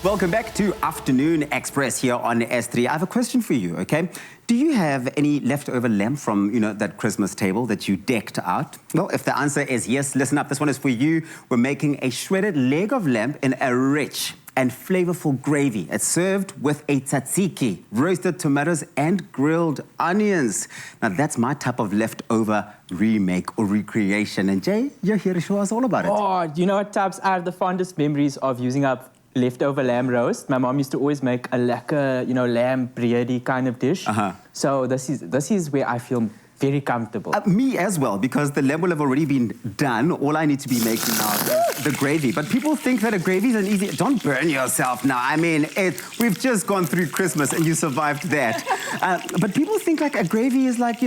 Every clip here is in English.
Welcome back to Afternoon Express here on S3. I have a question for you, okay? Do you have any leftover lamb from, that Christmas table that you decked out? Well, if the answer is yes, listen up. This one is for you. We're making a shredded leg of lamb in a rich and flavorful gravy. It's served with a tzatziki, roasted tomatoes, and grilled onions. Now, that's my type of leftover remake or recreation. And Jay, you're here to show us all about it. Oh, you know what, Tubbs? I have the fondest memories of using up leftover lamb roast. My mom used to always make a lekker, lamb biryani kind of dish. So this is where I feel very comfortable. Me as well, because the lamb will have already been done. All I need to be making now is the gravy. But people think that a gravy is an easy... Don't burn yourself now. I mean, we've just gone through Christmas and you survived that. But people think like a gravy is like,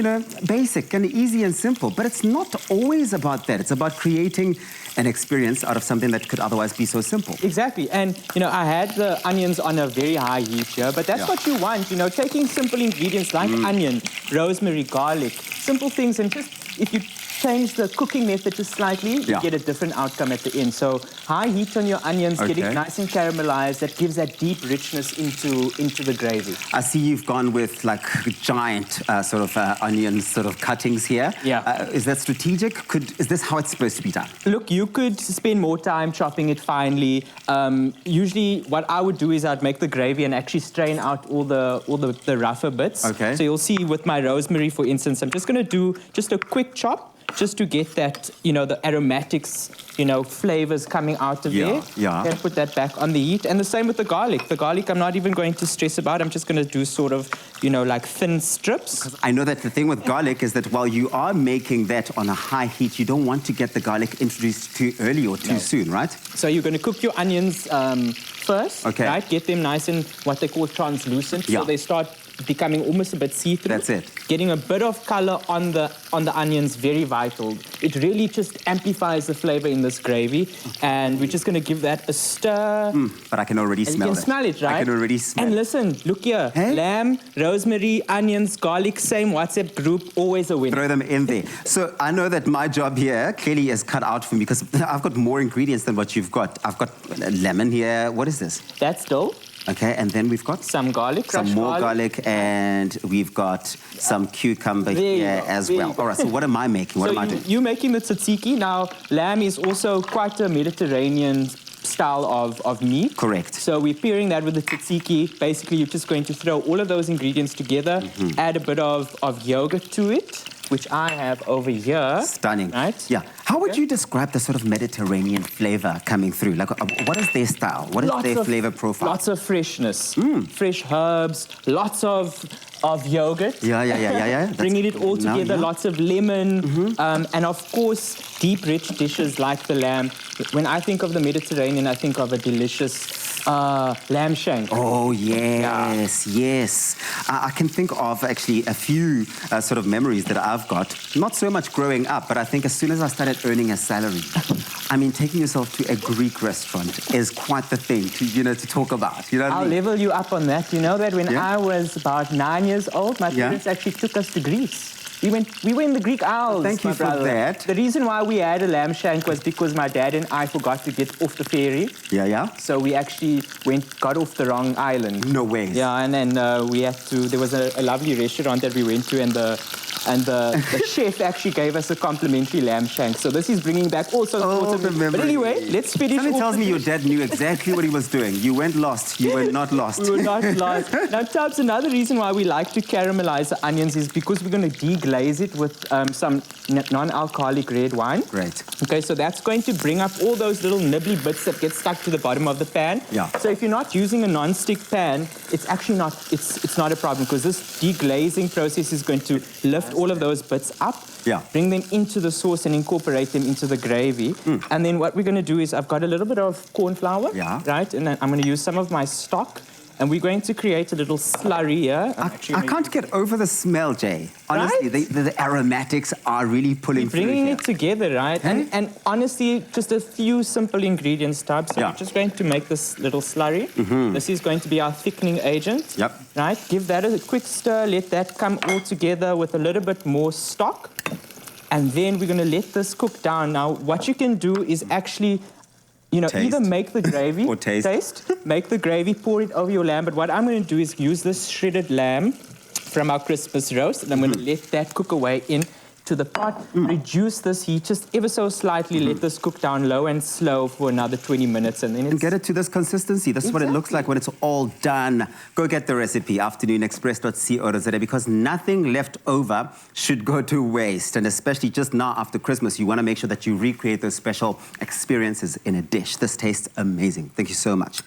basic and easy and simple. But it's not always about that. It's about creating an experience out of something that could otherwise be so simple. Exactly. And, I had the onions on a very high heat here, but that's what you want, taking simple ingredients like onion, rosemary, garlic, simple things, and just if you change the cooking method just slightly, you get a different outcome at the end. So high heat on your onions, getting nice and caramelized, that gives that deep richness into the gravy. I see you've gone with like giant onion cuttings here. Yeah. Is that strategic? Is this how it's supposed to be done? Look, you could spend more time chopping it finely. Usually what I would do is I'd make the gravy and actually strain out all the rougher bits. Okay. So you'll see with my rosemary, for instance, I'm just going to do just a quick chop, just to get that, the aromatics, flavors coming out of there. Yeah. And put that back on the heat. And the same with the garlic. The garlic I'm not even going to stress about. I'm just going to do sort of, like thin strips. I know that the thing with garlic is that while you are making that on a high heat, you don't want to get the garlic introduced too early or too soon, right? So you're going to cook your onions first, right? Get them nice and what they call translucent. So they start becoming almost a bit see-through. That's it. Getting a bit of color on the onions, very vital. It really just amplifies the flavor in this gravy, and we're just going to give that a stir. But I can already smell it. You can smell it, right? I can already smell it. And listen, look here. Hey? Lamb, rosemary, onions, garlic, same WhatsApp group, always a winner. Throw them in there. So I know that my job here clearly is cut out for me because I've got more ingredients than what you've got. I've got lemon here. What is this? That's dough. Okay, and then we've got some garlic, some more garlic, and we've got some cucumber here as well. All right, so what am I making? What am I doing? You're making the tzatziki. Now, lamb is also quite a Mediterranean style of meat. Correct. So we're pairing that with the tzatziki. Basically, you're just going to throw all of those ingredients together, add a bit of yogurt to it, which I have over here. Stunning. Right? Yeah. How would you describe the sort of Mediterranean flavor coming through? Like, what is their style? What is their flavor profile? Lots of freshness. Fresh herbs, lots of yogurt. Yeah. Bringing it all together, lots of lemon, and of course, deep, rich dishes like the lamb. When I think of the Mediterranean, I think of a delicious lamb shank. Oh, yes, yes. I can think of actually a few sort of memories that I've got. Not so much growing up, but I think as soon as I started earning a salary, I mean, taking yourself to a Greek restaurant is quite the thing to talk about. You know what I mean? I'll level you up on that. You know that when I was about 9 years old, my parents actually took us to Greece. We were in the Greek Isles. Thank you for that. The reason why we had a lamb shank was because my dad and I forgot to get off the ferry. Yeah. So we actually got off the wrong island. No way. Yeah, and then we had to. There was a lovely restaurant that we went to, and the chef actually gave us a complimentary lamb shank. So this is bringing back all sorts of memories. But anyway, let's finish. Something tells me your dad knew exactly what he was doing. You went lost. You were not lost. We were not lost. Now, Tubbs, another reason why we like to caramelize the onions is because we're going to deglaze it with some non-alcoholic red wine. Great. Okay, so that's going to bring up all those little nibbly bits that get stuck to the bottom of the pan. Yeah. So if you're not using a non-stick pan, it's actually not, it's not a problem because this deglazing process is going to lift all of those bits up, bring them into the sauce and incorporate them into the gravy. And then what we're going to do is I've got a little bit of corn flour, right? And then I'm going to use some of my stock. And we're going to create a little slurry here. I can't get over the smell, Jay. Honestly, right? the aromatics are really pulling through. Bringing it together, right? Hey? And honestly, just a few simple ingredients, Tubbs. So we're just going to make this little slurry. This is going to be our thickening agent. Yep. Right? Give that a quick stir. Let that come all together with a little bit more stock. And then we're going to let this cook down. Now, what you can do is actually You know, Taste. either make the gravy, Or taste. make the gravy, pour it over your lamb. But what I'm going to do is use this shredded lamb from our Christmas roast, and I'm going to let that cook away into the pot. Reduce this heat just ever so slightly. Let this cook down low and slow for another 20 minutes, and then And get it to this consistency. This is what it looks like when it's all done. Go get the recipe, afternoonexpress.co.za, because nothing left over should go to waste. And especially just now after Christmas, you want to make sure that you recreate those special experiences in a dish. This tastes amazing. Thank you so much.